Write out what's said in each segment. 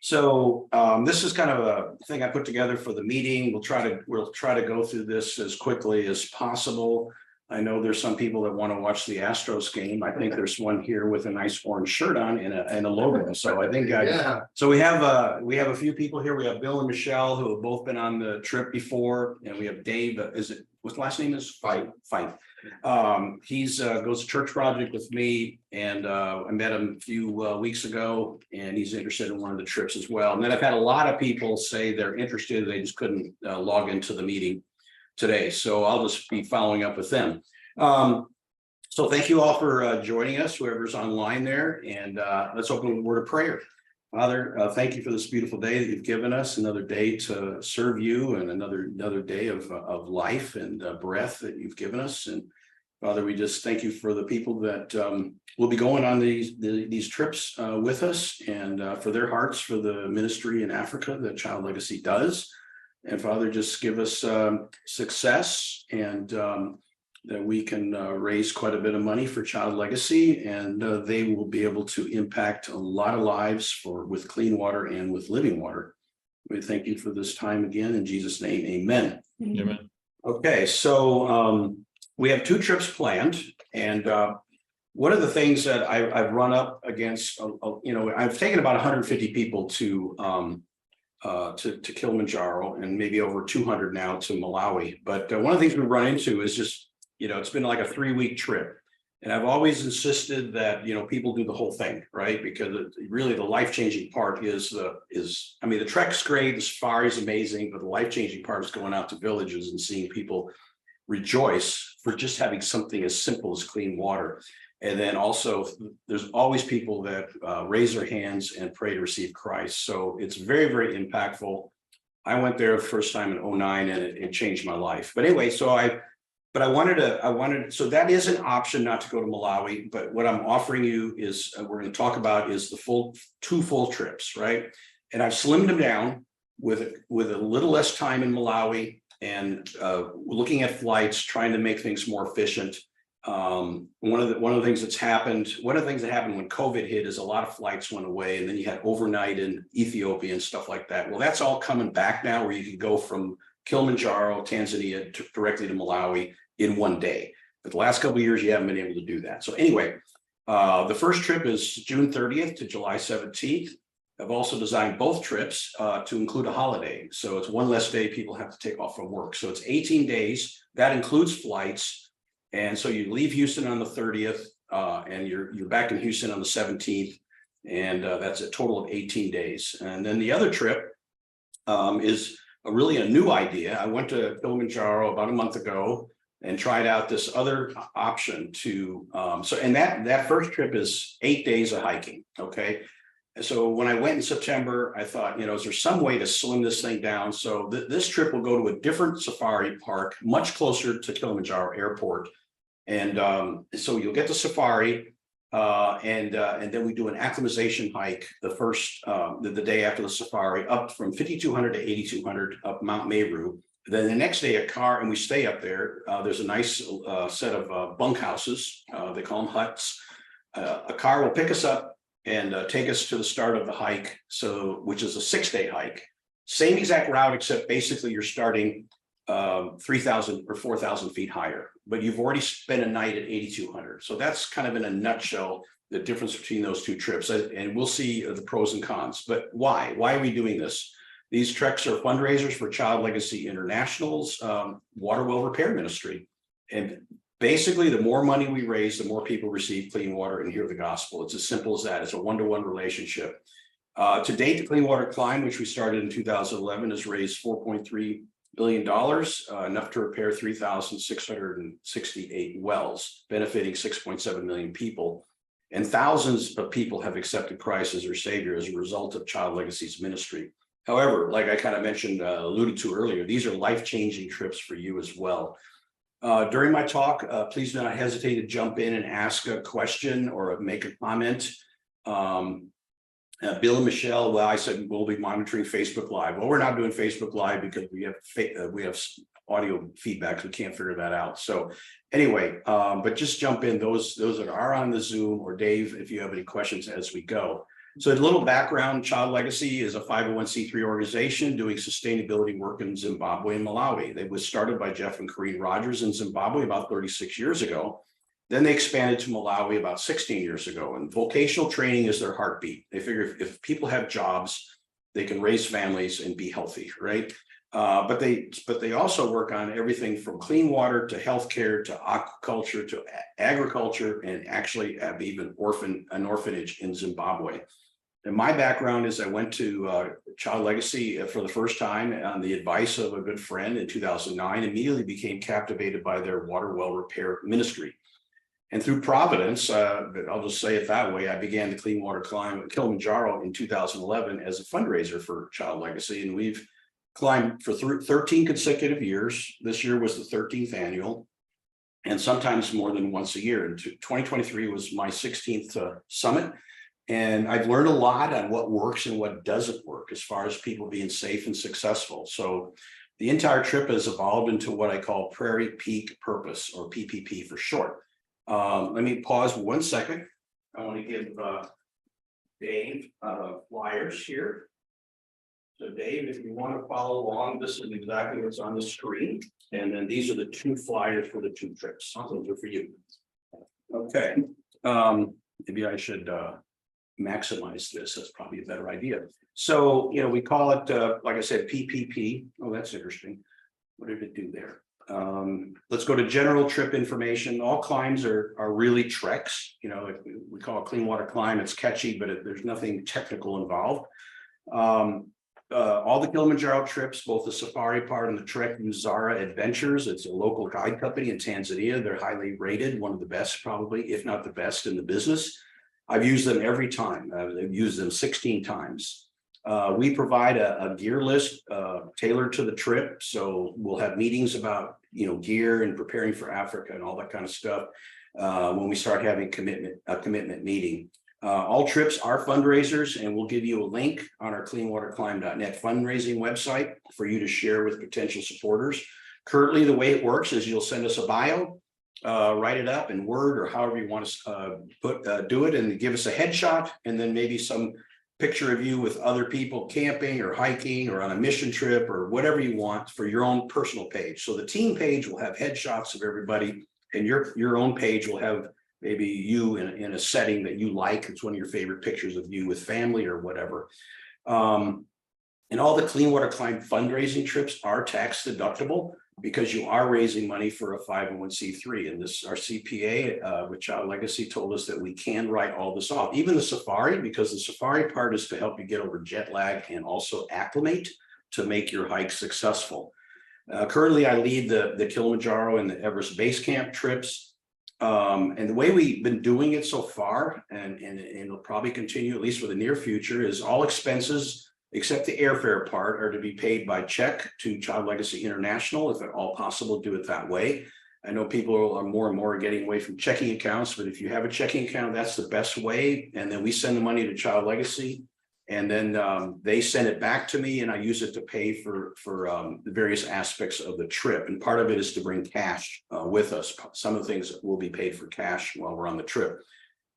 So this is kind of a thing I put together for the meeting. We'll try to go through this as quickly as possible. I know there's some people that want to watch the Astros game. I think there's one here with a nice orange shirt on and a logo. So I think so we have a few people here. We have Bill and Michelle who have both been on the trip before, and we have Dave. What's the last name is? Fight. He's goes to Church Project with me, and I met him a few weeks ago, and he's interested in one of the trips as well. And then I've had a lot of people say they're interested, they just couldn't log into the meeting today, so I'll just be following up with them. So thank you all for joining us, whoever's online there, and let's open with a word of prayer. Father, thank you for this beautiful day that you've given us, another day to serve you, and another day of life and breath that you've given us. And Father, we just thank you for the people that will be going on these trips with us, and for their hearts for the ministry in Africa that Child Legacy does. And Father, just give us success, and that we can raise quite a bit of money for Child Legacy, and they will be able to impact a lot of lives with clean water and with living water. We thank you for this time again. In Jesus' name, amen. Amen. Okay, so we have 2 trips planned, and one of the things that I've run up against, I've taken about 150 people to Kilimanjaro, and maybe over 200 now to Malawi. But one of the things we run into is just, it's been like a 3-week trip. And I've always insisted that, people do the whole thing, right? Because really the life-changing part is the trek's great, the safari is amazing, but the life-changing part is going out to villages and seeing people rejoice for just having something as simple as clean water. And then also there's always people that raise their hands and pray to receive Christ. So it's very, very impactful. I went there the first time in 2009, and it changed my life. But anyway, so that is an option not to go to Malawi. But what I'm offering you is we're going to talk about is the 2 full trips, right? And I've slimmed them down with a little less time in Malawi, and looking at flights, trying to make things more efficient. One of the things that happened when COVID hit is a lot of flights went away, and then you had overnight in Ethiopia and stuff like that. Well, that's all coming back now, where you can go from Kilimanjaro, Tanzania directly to Malawi in one day. But the last couple of years, you haven't been able to do that. So anyway, the first trip is June 30th to July 17th. I've also designed both trips to include a holiday. So it's one less day people have to take off from work. So it's 18 days. That includes flights. And so you leave Houston on the 30th, and you're back in Houston on the 17th. And that's a total of 18 days. And then the other trip is really a new idea. I went to Kilimanjaro about a month ago and tried out this other option and that first trip is 8 days of hiking. Okay. So when I went in September, I thought, is there some way to slim this thing down? So this trip will go to a different safari park, much closer to Kilimanjaro Airport. And so you'll get the safari, and then we do an acclimatization hike the day after the safari, up from 5,200 to 8,200 up Mount Meru. Then the next day and we stay up there. There's a nice set of bunkhouses. They call them huts. A car will pick us up and take us to the start of the hike, which is a 6-day hike. Same exact route, except basically you're starting 3,000 or 4,000 feet higher, but you've already spent a night at 8,200. So that's kind of in a nutshell the difference between those 2 trips, and we'll see the pros and cons. But why are we doing this? These treks are fundraisers for Child Legacy International's water well repair ministry, and basically the more money we raise, the more people receive clean water and hear the gospel. It's as simple as that. It's a 1-to-1 relationship. To date, the Clean Water Climb, which we started in 2011, has raised $4.3 billion, enough to repair 3,668 wells, benefiting 6.7 million people. And thousands of people have accepted Christ as their savior as a result of Child Legacy's ministry. However, like I kind of mentioned, alluded to earlier, these are life-changing trips for you as well. During my talk, please do not hesitate to jump in and ask a question or make a comment. Bill and Michelle, I said we'll be monitoring Facebook Live. Well, we're not doing Facebook Live because we have audio feedback, so we can't figure that out. So anyway, but just jump in, those that are on the Zoom, or Dave, if you have any questions as we go. So a little background, Child Legacy is a 501c3 organization doing sustainability work in Zimbabwe and Malawi. It was started by Jeff and Corinne Rogers in Zimbabwe about 36 years ago. Then they expanded to Malawi about 16 years ago, and vocational training is their heartbeat. They figure if people have jobs, they can raise families and be healthy, right? But they also work on everything from clean water to healthcare to aquaculture to agriculture, and actually have even an orphanage in Zimbabwe. And my background is I went to Child Legacy for the first time on the advice of a good friend in 2009, immediately became captivated by their water well repair ministry. And through Providence, I'll just say it that way, I began the Clean Water Climb at Kilimanjaro in 2011 as a fundraiser for Child Legacy. And we've climbed for 13 consecutive years. This year was the 13th annual, and sometimes more than once a year. And 2023 was my 16th summit. And I've learned a lot on what works and what doesn't work as far as people being safe and successful. So the entire trip has evolved into what I call Prairie Peak Purpose, or PPP for short. Let me pause 1 second. I want to give Dave flyers here. So Dave, if you want to follow along, this is exactly what's on the screen. And then these are the 2 flyers for the 2 trips. Those are for you. Okay. Maybe I should maximize this. That's probably a better idea. So, we call it, like I said, PPP. Oh, that's interesting. What did it do there? Let's go to general trip information. All climbs are really treks. We call it Clean Water Climb. It's catchy, but there's nothing technical involved. All the Kilimanjaro trips, both the safari part and the trek, use Zara Adventures. It's a local guide company in Tanzania. They're highly rated, one of the best probably, if not the best in the business. I've used them every time. I've used them 16 times. We provide a gear list tailored to the trip. So we'll have meetings about, gear and preparing for Africa and all that kind of stuff when we start having a commitment meeting. All trips are fundraisers, and we'll give you a link on our cleanwaterclimb.net fundraising website for you to share with potential supporters. Currently, the way it works is you'll send us a bio, write it up in Word or however you want to do it, and give us a headshot, and then maybe some picture of you with other people camping or hiking or on a mission trip or whatever you want for your own personal page. So the team page will have headshots of everybody, and your own page will have maybe you in a setting that you like. It's one of your favorite pictures of you with family or whatever. And all the Clean Water Climb fundraising trips are tax deductible because you are raising money for a 501c3. And our CPA with Child Legacy told us that we can write all this off, even the safari, because the safari part is to help you get over jet lag and also acclimate to make your hike successful. Currently, I lead the Kilimanjaro and the Everest Base Camp trips. And the way we've been doing it so far, and it'll probably continue at least for the near future, is all expenses except the airfare part are to be paid by check to Child Legacy International, if at all possible, do it that way. I know people are more and more getting away from checking accounts, but if you have a checking account, that's the best way. And then we send the money to Child Legacy, and then they send it back to me, and I use it to pay for the various aspects of the trip. And part of it is to bring cash with us. Some of the things will be paid for cash while we're on the trip.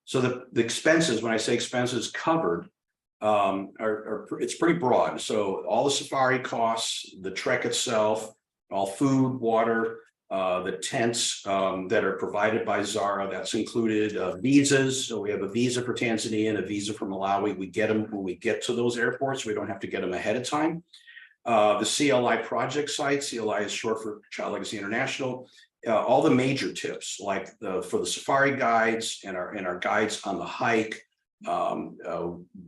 So the expenses, when I say expenses covered, it's pretty broad. So all the safari costs, the trek itself, all food, water, the tents that are provided by Zara, that's included. Visas, so we have a visa for Tanzania and a visa for Malawi. We get them when we get to those airports. We don't have to get them ahead of time. The CLI project site, CLI is short for Child Legacy International. All the major tips, like for the safari guides and our guides on the hike,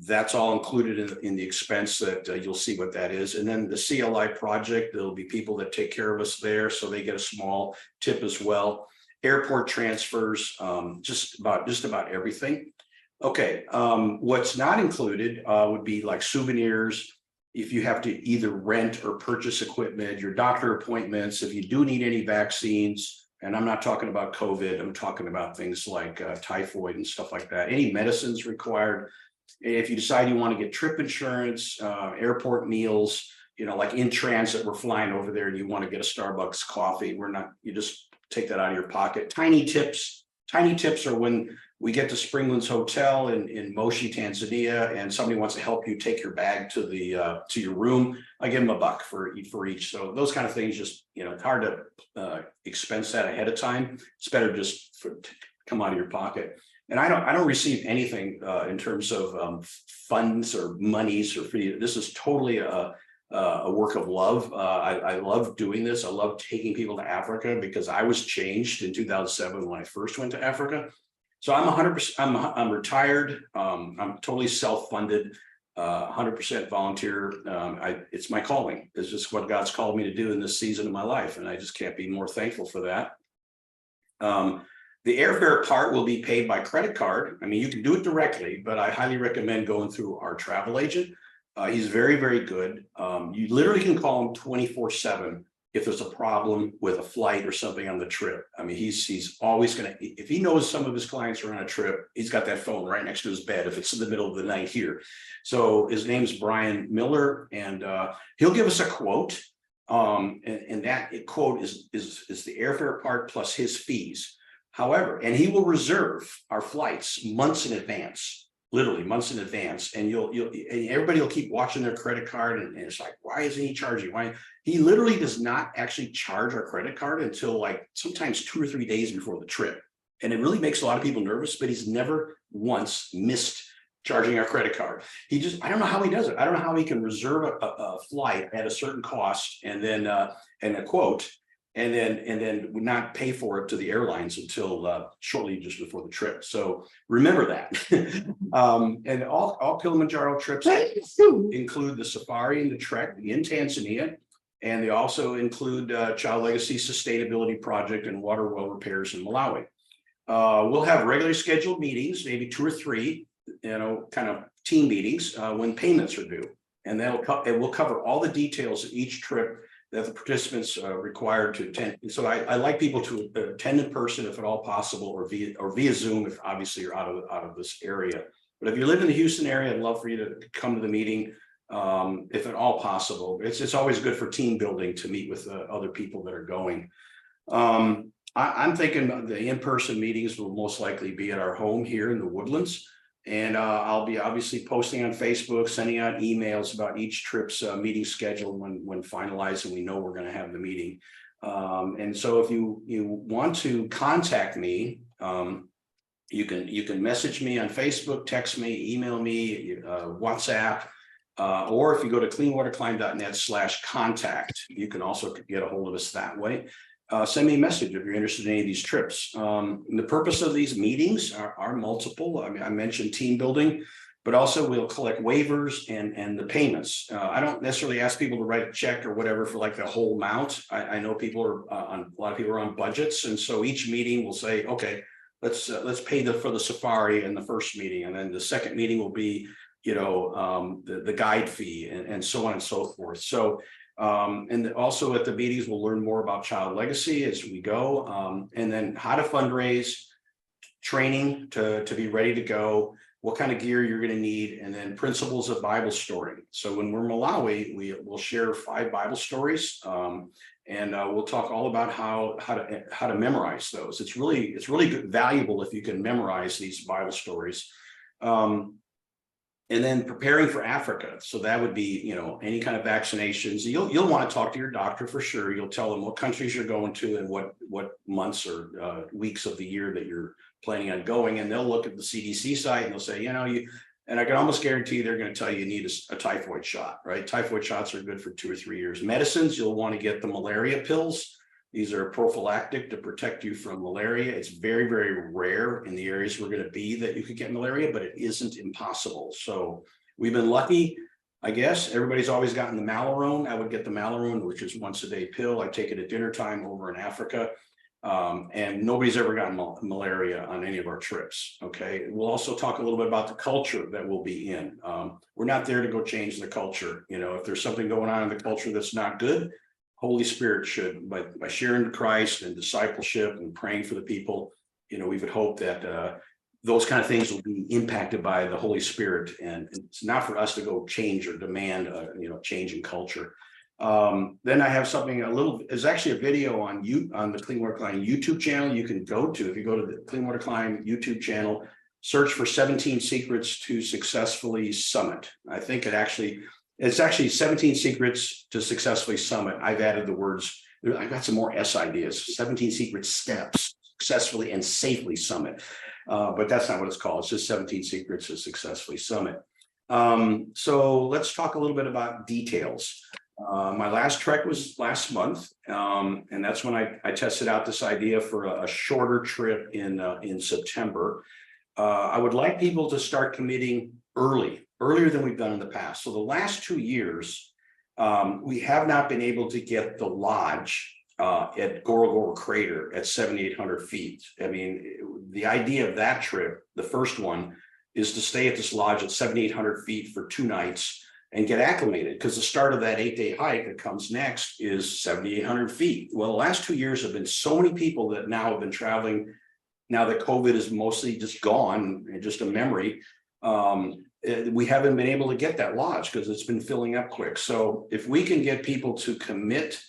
that's all included in the expense that you'll see what that is. And then the CLI project, there'll be people that take care of us there, so they get a small tip as well. Airport transfers, just about everything. Okay, what's not included would be like souvenirs. If you have to either rent or purchase equipment, your doctor appointments, if you do need any vaccines. And I'm not talking about COVID, I'm talking about things like typhoid and stuff like that. Any medicines required. If you decide you want to get trip insurance, airport meals, like in transit, we're flying over there and you want to get a Starbucks coffee, you just take that out of your pocket. Tiny tips are when we get to Springlands Hotel in Moshi, Tanzania, and somebody wants to help you take your bag to the to your room, I give them $1 for each. So those kind of things, just, it's hard to expense that ahead of time. It's better just to come out of your pocket. And I don't receive anything in terms of funds or monies or fee. This is totally a work of love. I love doing this. I love taking people to Africa because I was changed in 2007 when I first went to Africa. So I'm 100%, I'm retired. I'm totally self-funded, 100% volunteer. It's my calling. It's just what God's called me to do in this season of my life. And I just can't be more thankful for that. The airfare part will be paid by credit card. I mean, you can do it directly, but I highly recommend going through our travel agent. He's very, very good. You literally can call him 24/7 if there's a problem with a flight or something on the trip. I mean, he's always going to, if he knows some of his clients are on a trip, he's got that phone right next to his bed if it's in the middle of the night here. So his name's Brian Miller, and he'll give us a quote. And that quote is the airfare part plus his fees. However, and he will reserve our flights months in advance, literally months in advance. And and everybody will keep watching their credit card. And it's like, why isn't he charging? Why? He literally does not actually charge our credit card until like sometimes 2 or 3 days before the trip. And it really makes a lot of people nervous, but he's never once missed charging our credit card. I don't know how he does it. I don't know how he can reserve a flight at a certain cost and then, and a quote, and then would not pay for it to the airlines until shortly just before the trip. So remember that. And all Kilimanjaro trips include the safari and the trek in Tanzania, and they also include Child Legacy Sustainability Project and water well repairs in Malawi. We'll have regularly scheduled meetings, maybe 2 or 3, kind of team meetings when payments are due, and it will cover all the details of each trip that the participants are required to attend. And so I like people to attend in person if at all possible, or via Zoom if obviously you're out of this area. But if you live in the Houston area, I'd love for you to come to the meeting if at all possible. It's always good for team building to meet with other people that are going. I'm thinking the in-person meetings will most likely be at our home here in the Woodlands. And I'll be obviously posting on Facebook, sending out emails about each trip's meeting schedule when finalized and we know we're going to have the meeting. And so if you want to contact me, you can message me on Facebook, text me, email me, WhatsApp, or if you go to cleanwaterclimb.net/contact, you can also get a hold of us that way. Send me a message if you're interested in any of these trips. The purpose of these meetings are multiple. I mean, I mentioned team building, but also we'll collect waivers and the payments. I don't necessarily ask people to write a check or whatever for like the whole amount. I know people are a lot of people are on budgets, and so each meeting will say, okay, let's pay for the safari in the first meeting, and then the second meeting will be the guide fee and so on and so forth. So. And also at the meetings, we'll learn more about Child Legacy as we go, and then how to fundraise, training to be ready to go, what kind of gear you're going to need, and then principles of Bible story. So when we're in Malawi, we'll share 5 Bible stories, and we'll talk all about how to memorize those. It's really good, valuable if you can memorize these Bible stories. And then preparing for Africa. So that would be, any kind of vaccinations. You'll want to talk to your doctor for sure. You'll tell them what countries you're going to and what months or weeks of the year that you're planning on going. And they'll look at the CDC site and they'll say, and I can almost guarantee they're going to tell you need a typhoid shot, right? Typhoid shots are good for 2 or 3 years. Medicines, you'll want to get the malaria pills. These are prophylactic to protect you from malaria. It's very, very rare in the areas we're going to be that you could get malaria, but it isn't impossible. So we've been lucky, I guess. Everybody's always gotten the Malarone. I would get the Malarone, which is once a day pill. I take it at dinner time over in Africa. And nobody's ever gotten malaria on any of our trips. Okay. We'll also talk a little bit about the culture that we'll be in. We're not there to go change the culture. If there's something going on in the culture that's not good, Holy Spirit should, by sharing Christ and discipleship and praying for the people, we would hope that those kind of things will be impacted by the Holy Spirit. And it's not for us to go change or demand, change in culture. Then I have something there's actually a video on the Clean Water Climb YouTube channel you can go to. If you go to the Clean Water Climb YouTube channel, search for 17 secrets to successfully summit. I think it's actually 17 secrets to successfully summit. I've added the words, I've got some more S ideas, 17 secret steps successfully and safely summit. But that's not what it's called. It's just 17 secrets to successfully summit. So let's talk a little bit about details. My last trek was last month, and that's when I tested out this idea for a shorter trip in September. I would like people to start committing earlier than we've done in the past. So the last 2 years, we have not been able to get the lodge at Gorogoro Crater at 7,800 feet. I mean, the idea of that trip, the first one, is to stay at this lodge at 7,800 feet for 2 nights and get acclimated, because the start of that 8-day hike that comes next is 7,800 feet. Well, the last 2 years have been so many people that now have been traveling. Now that COVID is mostly just gone and just a memory, we haven't been able to get that lodge because it's been filling up quick. So if we can get people to commit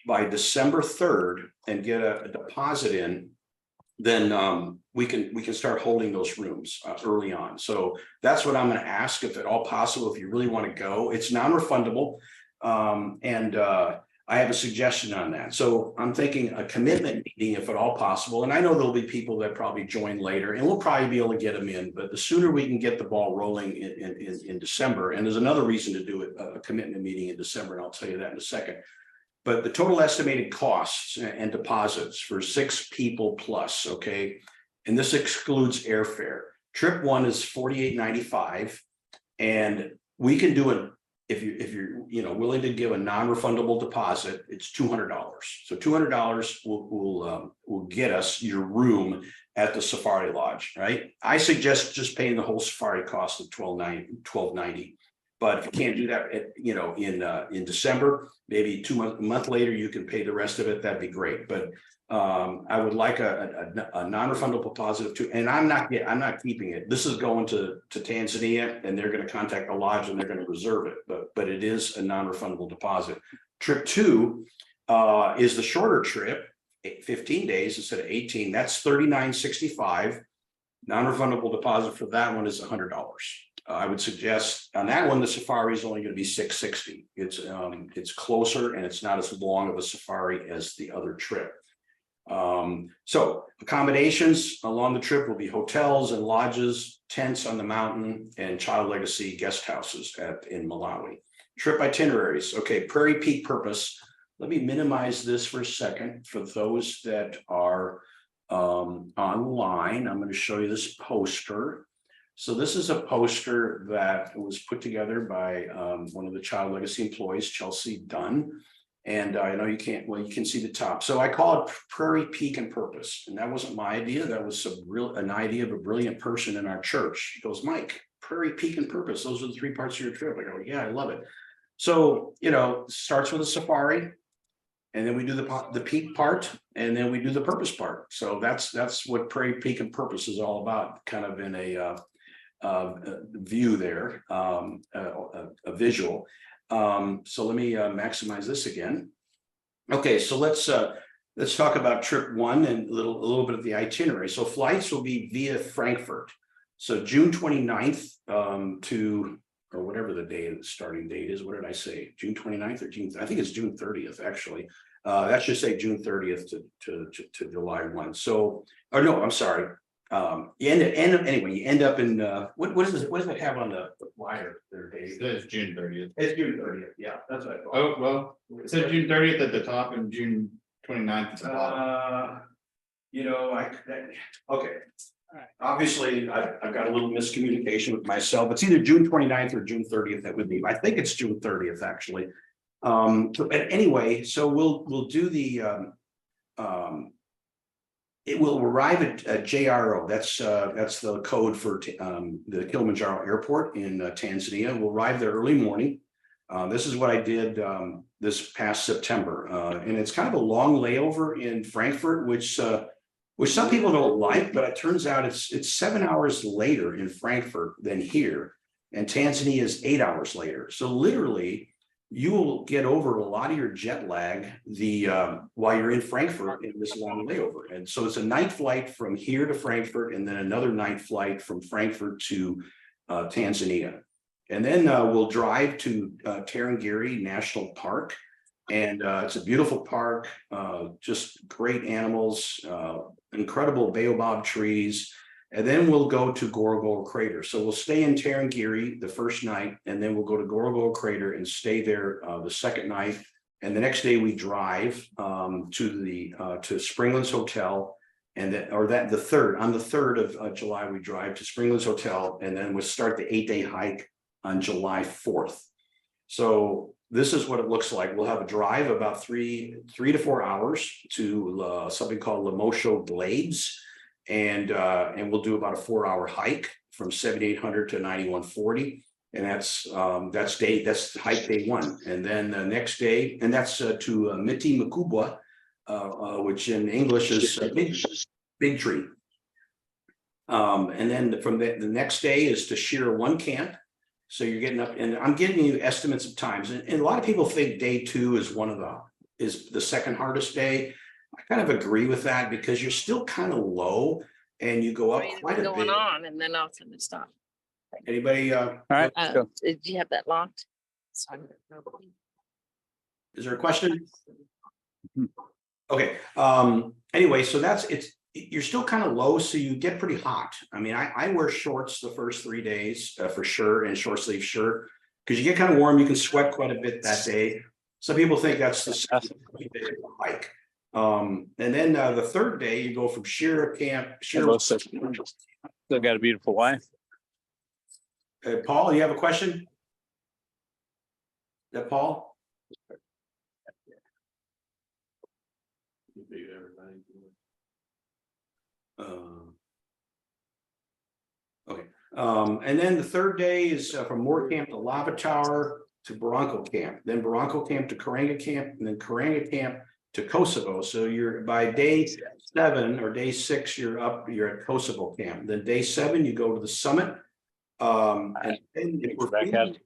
by December 3rd and get a deposit in, then we can start holding those rooms early on. So that's what I'm going to ask, if at all possible, if you really want to go. It's non-refundable, and I have a suggestion on that. So I'm thinking a commitment meeting, if at all possible. And I know there'll be people that probably join later, and we'll probably be able to get them in. But the sooner we can get the ball rolling in December, and there's another reason to do it, a commitment meeting in December, and I'll tell you that in a second. But the total estimated costs and deposits for 6 people plus, okay, and this excludes airfare. Trip 1 is $48.95, and we can do it if you're willing to give a non-refundable deposit. It's $200. So $200 will get us your room at the Safari Lodge, right? I suggest just paying the whole safari cost of $12.90. But if you can't do that, in December, maybe a month later, you can pay the rest of it. That'd be great. But I would like a non-refundable deposit of $2, and I'm not keeping it. This is going to Tanzania, and they're going to contact the lodge and they're going to reserve it. But it is a non-refundable deposit. Trip 2 is the shorter trip, 15 days instead of 18. That's $39.65. Non-refundable deposit for that one is $100. I would suggest on that one, the safari is only going to be $660. It's closer, and it's not as long of a safari as the other trip. So accommodations along the trip will be hotels and lodges, tents on the mountain, and Child Legacy guest houses in Malawi. Trip itineraries. Okay, Prairie Peak purpose. Let me minimize this for a second for those that are online. I'm going to show you this poster. So this is a poster that was put together by one of the Child Legacy employees, Chelsea Dunn. And I know you can see the top. So I call it Prairie Peak and Purpose. And that wasn't my idea. That was an idea of a brilliant person in our church. He goes, Mike, Prairie Peak and Purpose. Those are the 3 parts of your trip. I go, yeah, I love it. So, starts with a safari, and then we do the peak part, and then we do the purpose part. So that's what Prairie Peak and Purpose is all about, kind of in a view there, a visual. So let me maximize this again. Okay, so let's talk about trip 1 and a little bit of the itinerary. So flights will be via Frankfurt. So June 29th to, or whatever the starting date is. What did I say? June 29th or June? I think it's June 30th actually. That should say June 30th to July 1. So, or no, I'm sorry. You end up in what does it have on the flyer there, Dave? It's June 30th. It's June 30th. Yeah, that's what I thought. Oh, well, it said June 30th at the top and June 29th at the bottom. Okay. Obviously, I've got a little miscommunication with myself. It's either June 29th or June 30th that would be. I think it's June 30th actually. But anyway, so we'll do the it will arrive at JRO. That's the code for the Kilimanjaro airport in Tanzania. We'll arrive there early morning. This is what I did this past September, and it's kind of a long layover in Frankfurt, which some people don't like, but it turns out it's 7 hours later in Frankfurt than here, and Tanzania is 8 hours later. So literally, you will get over a lot of your jet lag while you're in Frankfurt in this long layover. And so it's a night flight from here to Frankfurt, and then another night flight from Frankfurt to Tanzania. And then we'll drive to Tarangire National Park. And it's a beautiful park, just great animals, incredible baobab trees. And then we'll go to Gorogoro Crater. So we'll stay in Tarangire the first night, and then we'll go to Gorogoro Crater and stay there the second night. And the next day we drive to Springlands Hotel, and the third on the 3rd of July we drive to Springlands Hotel, and then we'll start the 8-day hike on July 4th. So this is what it looks like. We'll have a drive about 3 to 4 hours to something called Lemosho Glades. And we'll do about a 4-hour hike from 7,800 to 9,140, and that's hike day 1. And then the next day, and that's to Miti Mkubwa, which in English is big tree. And then from the next day is to Shira 1 camp. So you're getting up, and I'm giving you estimates of times, and a lot of people think day 2 is the second hardest day. I kind of agree with that because you're still kind of low and you go up quite a bit. Going on, and then all of a sudden it stopped. Anybody? All right. Go. Did you have that locked? Is there a question? Okay. Anyway, so you're still kind of low, so you get pretty hot. I mean, I wear shorts the first 3 days for sure, and short sleeve shirt, because you get kind of warm. You can sweat quite a bit that day. Some people think that's the hike. And then the 3rd day you go from Shira camp. Still got a beautiful wife. Paul, you have a question? Is that Paul? Okay. And then the 3rd day is from Moore Camp to Lava Tower to Barranco Camp, then Barranco Camp to Karanga Camp, and then Karanga Camp to Kosovo. So you're by day 7 or day 6, you're at Kosovo camp. Then day 7, you go to the summit. And then if we're feeling,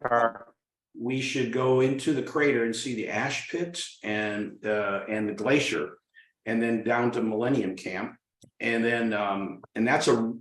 we should go into the crater and see the ash pits and the glacier, and then down to Millennium Camp. And then that's a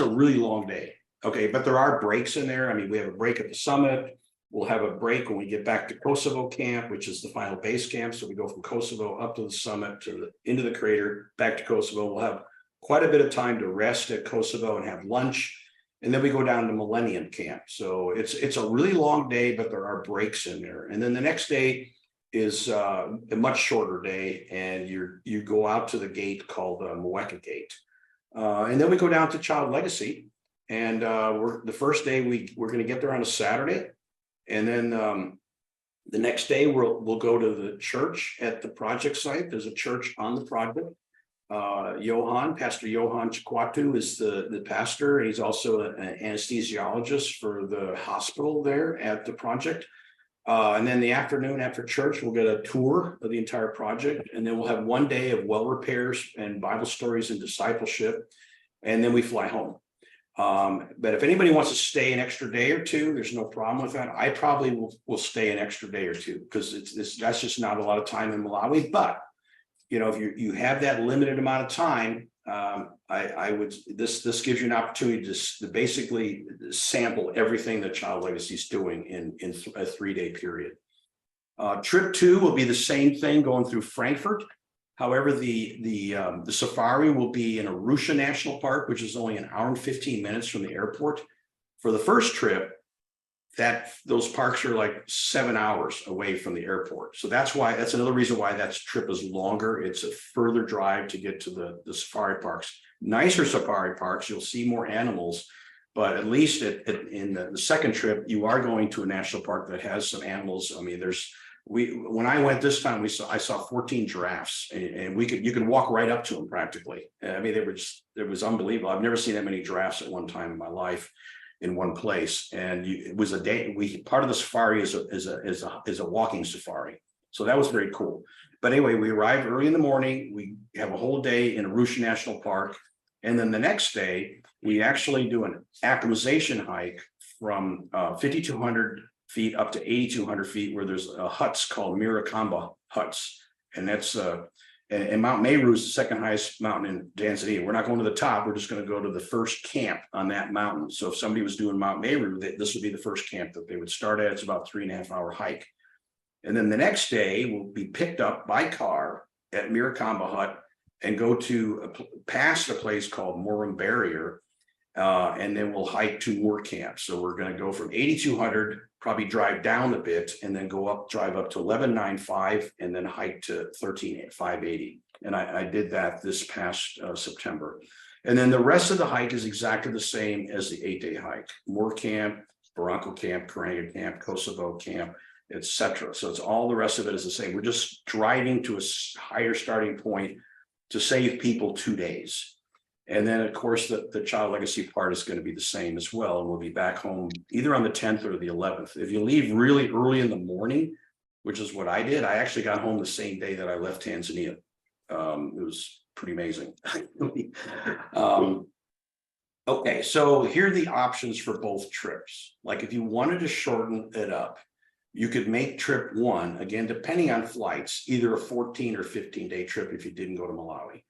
really long day. Okay, but there are breaks in there. I mean, we have a break at the summit. We'll have a break when we get back to Kosovo camp, which is the final base camp. So we go from Kosovo up to the summit into the crater, back to Kosovo. We'll have quite a bit of time to rest at Kosovo and have lunch. And then we go down to Millennium Camp. So it's a really long day, but there are breaks in there. And then the next day is a much shorter day, and you go out to the gate called the Mweka Gate. And then we go down to Child Legacy. And the first day we're going to get there on a Saturday. And then the next day we'll go to the church at the project site. There's a church on the project. Pastor Johan Chikwatu is the pastor. He's also an anesthesiologist for the hospital there at the project. And then the afternoon after church, we'll get a tour of the entire project. And then we'll have 1 day of well repairs and Bible stories and discipleship. And then we fly home. But if anybody wants to stay an extra day or 2, there's no problem with that. I probably will stay an extra day or 2 because that's just not a lot of time in Malawi. But you know, if you have that limited amount of time, this gives you an opportunity to basically sample everything that Child Legacy is doing in a 3-day period. Trip 2 will be the same thing, going through Frankfurt. However, the safari will be in Arusha National Park, which is only 1 hour and 15 minutes from the airport. For the first trip, those parks are like 7 hours away from the airport. So that's another reason why that trip is longer. It's a further drive to get to the safari parks. Nicer safari parks, you'll see more animals, but at least in the second trip, you are going to a national park that has some animals. I mean, when I went this time, I saw 14 giraffes, and you could walk right up to them practically. I mean, it was unbelievable. I've never seen that many giraffes at one time in my life in one place. And it was a day. Part of the safari is a walking safari, so that was very cool. But anyway, we arrive early in the morning. We have a whole day in Arusha National Park, and then the next day we actually do an acclimatization hike from 5,200 feet up to 8,200 feet, where there's huts called Mirakamba huts. And that's and Mount Meru is the second highest mountain in Tanzania. We're not going to the top. We're just going to go to the first camp on that mountain. So if somebody was doing Mount Meru, this would be the first camp that they would start at. It's about 3.5 hour hike. And then the next day we'll be picked up by car at Mirakamba hut and go to past a place called Morum Barrier. And then we'll hike to more camps. So we're going to go from 8,200, probably drive down a bit, and then go up, drive up to 1195, and then hike to 13,580. And I did that this past September. And then the rest of the hike is exactly the same as the 8-day hike. Moore Camp, Barranco Camp, Karanga Camp, Kosovo Camp, etc. So it's all the rest of it is the same. We're just driving to a higher starting point to save people 2 days. And then, of course, the child legacy part is going to be the same as well. And we'll be back home either on the 10th or the 11th. If you leave really early in the morning, which is what I did, I actually got home the same day that I left Tanzania. It was pretty amazing. Okay, so here are the options for both trips. Like if you wanted to shorten it up, you could make trip 1, again, depending on flights, either a 14 or 15-day trip if you didn't go to Malawi.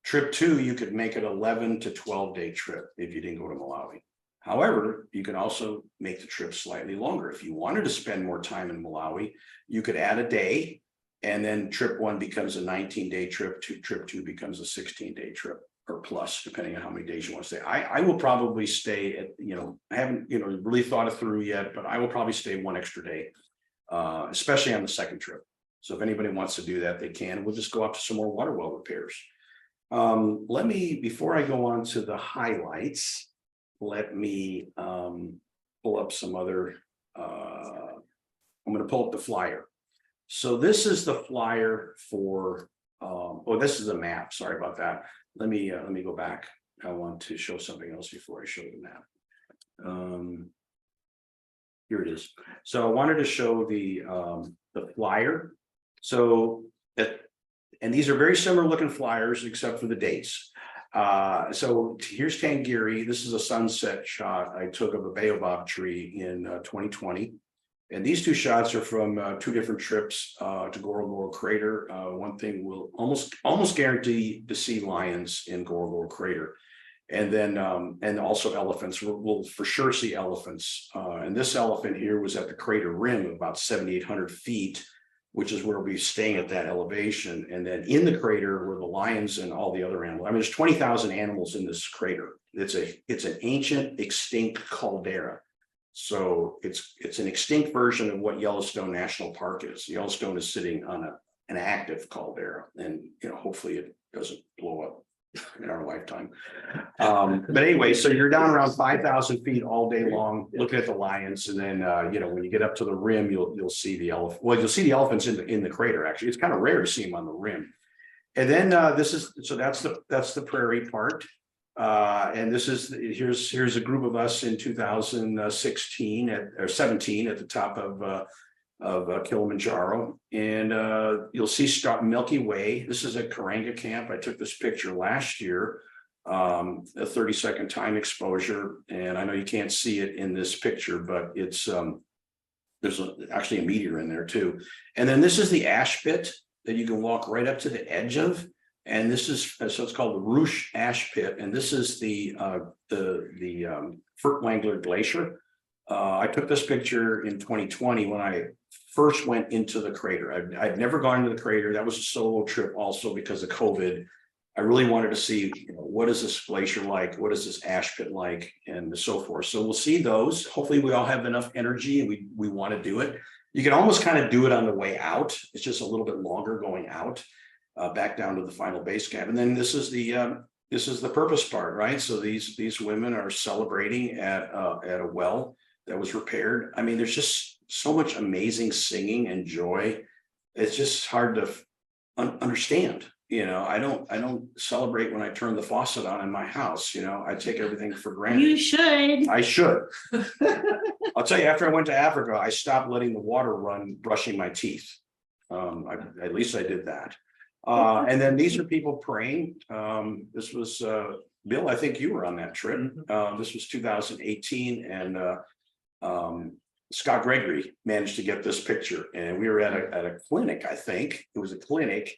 Trip 2, you could make it 11 to 12-day trip if you didn't go to Malawi. However, you can also make the trip slightly longer. If you wanted to spend more time in Malawi, you could add a day, and then trip 1 becomes a 19-day trip, trip 2 becomes a 16-day trip or plus, depending on how many days you want to stay. I will probably stay at, I haven't, really thought it through yet, but I will probably stay 1 extra day, especially on the second trip. So if anybody wants to do that, they can. We'll just go up to some more water well repairs. Let me, before I go on to the highlights, let me pull up some other, I'm going to pull up the flyer. So this is the flyer for, this is a map. Sorry about that. Let me go back. I want to show something else before I show the map. Here it is. So I wanted to show the flyer. So and these are very similar looking flyers, except for the dates. So here's Tangiri. This is a sunset shot I took of a baobab tree in 2020. And these 2 shots are from 2 different trips to Ngorongoro Crater. One thing will almost guarantee to see lions in Ngorongoro Crater. And then, and also elephants. We'll for sure see elephants. And this elephant here was at the crater rim, about 7,800 feet, which is where we'll be staying at that elevation. And then in the crater were the lions and all the other animals. I mean, there's 20,000 animals in this crater. It's an ancient extinct caldera. So it's an extinct version of what Yellowstone National Park is. Yellowstone is sitting on an active caldera, and hopefully it doesn't blow up in our lifetime. But anyway, so you're down around 5,000 feet all day long, looking at the lions, and then when you get up to the rim, you'll see the elephant. Well, you'll see the elephants in the crater. Actually, it's kind of rare to see them on the rim. And then that's the prairie part. And this is here's a group of us in 2016 or 17 at the top of Kilimanjaro, and you'll see Milky Way. This is at Karanga Camp. I took this picture last year, a 30-second time exposure, and I know you can't see it in this picture, but it's there's actually a meteor in there too. And then this is the ash pit that you can walk right up to the edge of. And this is, so it's called the Roosh Ash Pit, and this is the Furtwängler Glacier. I took this picture in 2020 when I first went into the crater. I'd never gone into the crater. That was a solo trip also because of COVID. I really wanted to see, what is this glacier like? What is this ash pit like? And so forth. So we'll see those. Hopefully we all have enough energy and we want to do it. You can almost kind of do it on the way out. It's just a little bit longer going out. Back down to the final base camp. And then this is the purpose part, right? So these women are celebrating at a well that was repaired. I mean, there's just so much amazing singing and joy. It's just hard to understand. I don't celebrate when I turn the faucet on in my house. I take everything for granted. You should. I should. I'll tell you, after I went to Africa, I stopped letting the water run brushing my teeth. At least I did that. And then these are people praying. This was Bill, I think you were on that trip. This was 2018, and Scott Gregory managed to get this picture, and we were at a clinic, I think. It was a clinic.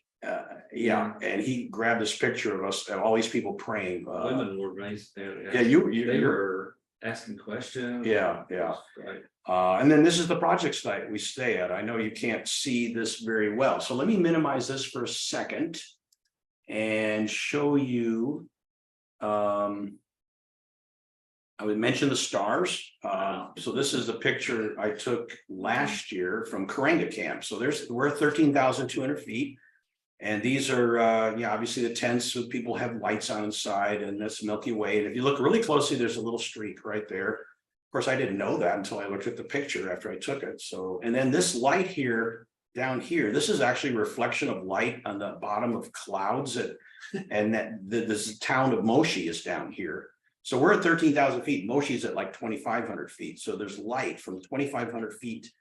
Yeah, and he grabbed this picture of us, all these people praying. Women were nice there. Yeah, They were asking questions. Yeah. Right. And then this is the project site we stay at. I know you can't see this very well, so let me minimize this for a second and show you. I would mention the stars. So this is a picture I took last year from Karanga Camp. So we're 13,200 feet. And these are, obviously the tents, so people have lights on inside, and that's Milky Way. And if you look really closely, there's a little streak right there. Of course, I didn't know that until I looked at the picture after I took it. So, and then this light here, down here, this is actually a reflection of light on the bottom of clouds, and this town of Moshi is down here. So we're at 13,000 feet. Moshi's at like 2,500 feet. So there's light from 2,500 feet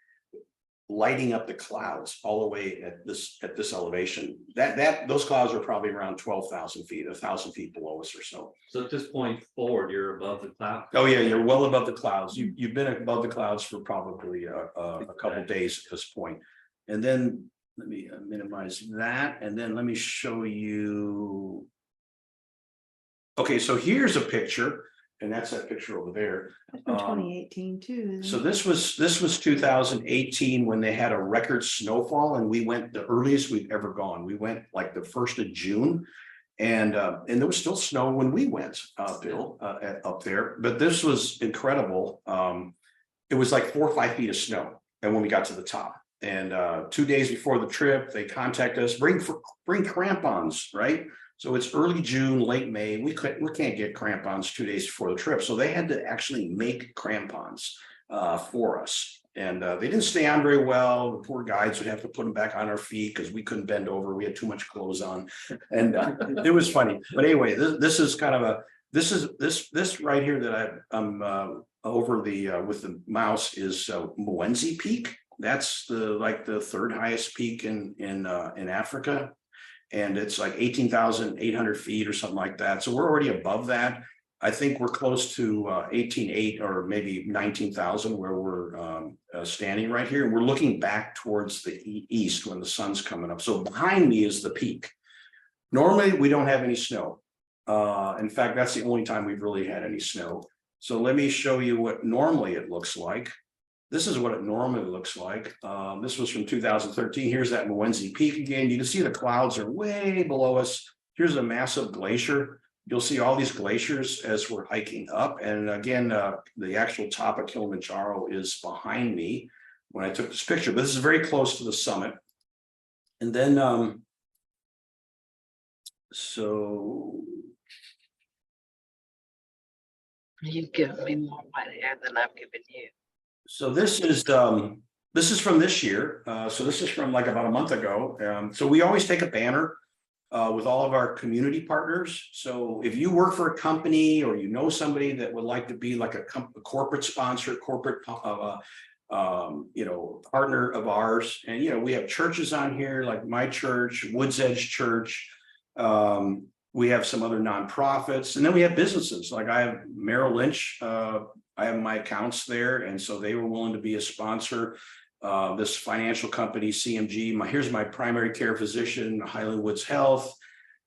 lighting up the clouds all the way at this elevation. Those clouds are probably around 12,000 feet, 1,000 feet below us or so. So at this point forward, you're above the cloud. Oh yeah, you're well above the clouds. You've been above the clouds for probably a couple days at this point. And then let me minimize that, and then let me show you. Okay, so here's a picture, and that's that picture over there. That's from 2018 too. So this was 2018 when they had a record snowfall, and we went the earliest we've ever gone. We went like the 1st of June, and there was still snow when we went, Bill, up there. But this was incredible. It was like 4 or 5 feet of snow, and when we got to the top, and 2 days before the trip, they contacted us, bring crampons, right? So it's early June, late May. We can't get crampons 2 days before the trip. So they had to actually make crampons for us. And they didn't stay on very well. The poor guides would have to put them back on our feet because we couldn't bend over. We had too much clothes on. And it was funny. But anyway, this is kind of this right here that I'm over with the mouse is Mwenzi Peak. That's the third highest peak in Africa. And it's like 18,800 feet or something like that. So we're already above that. I think we're close to 18,800 or maybe 19,000 where we're standing right here. And we're looking back towards the east when the sun's coming up. So behind me is the peak. Normally, we don't have any snow. In fact, that's the only time we've really had any snow. So let me show you what normally it looks like. This is what it normally looks like. This was from 2013. Here's that Mwenzi Peak again. You can see the clouds are way below us. Here's a massive glacier. You'll see all these glaciers as we're hiking up. And again, the actual top of Kilimanjaro is behind me when I took this picture, but this is very close to the summit. And then, so. You've given me more white hair than I've given you. So this is from this year. So this is from like about a month ago. So we always take a banner with all of our community partners. So if you work for a company or you know somebody that would like to be like a corporate sponsor, partner of ours, and we have churches on here like my church, Woods Edge Church. We have some other nonprofits, and then we have businesses like I have Merrill Lynch. I have my accounts there, and so they were willing to be a sponsor. This financial company, CMG. Here's my primary care physician, Highland Woods Health.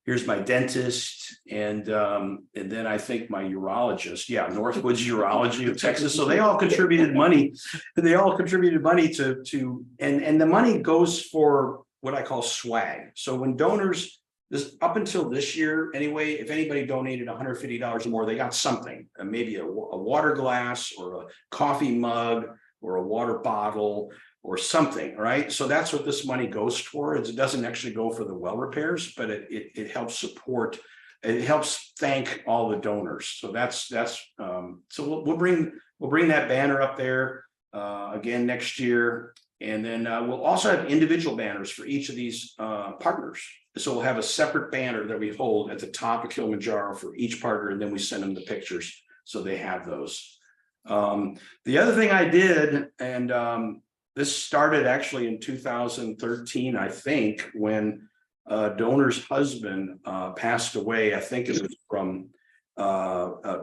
Here's my dentist, and then I think my urologist. Yeah, Northwoods Urology of Texas. So they all contributed money. They all contributed money to and the money goes for what I call swag. So when donors. This up until this year, anyway, if anybody donated $150 or more, they got something, maybe a water glass or a coffee mug or a water bottle or something, right? So that's what this money goes towards. It doesn't actually go for the well repairs, but it helps support. It helps thank all the donors. So so we'll bring that banner up there again next year. And then we'll also have individual banners for each of these partners. So we'll have a separate banner that we hold at the top of Kilimanjaro for each partner, and then we send them the pictures so they have those. The other thing I did, and this started actually in 2013, I think, when a donor's husband passed away. I think it was from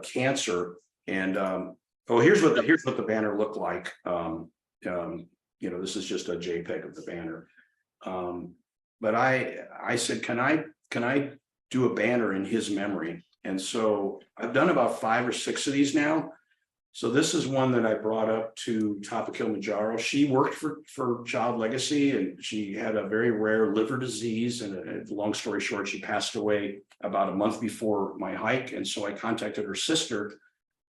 cancer. And here's what the banner looked like. This is just a JPEG of the banner. But I said, can I do a banner in his memory? And so I've done about 5 or 6 of these now. So this is one that I brought up to top of Kilimanjaro. She worked for Child Legacy, and she had a very rare liver disease. And long story short, she passed away about a month before my hike. And so I contacted her sister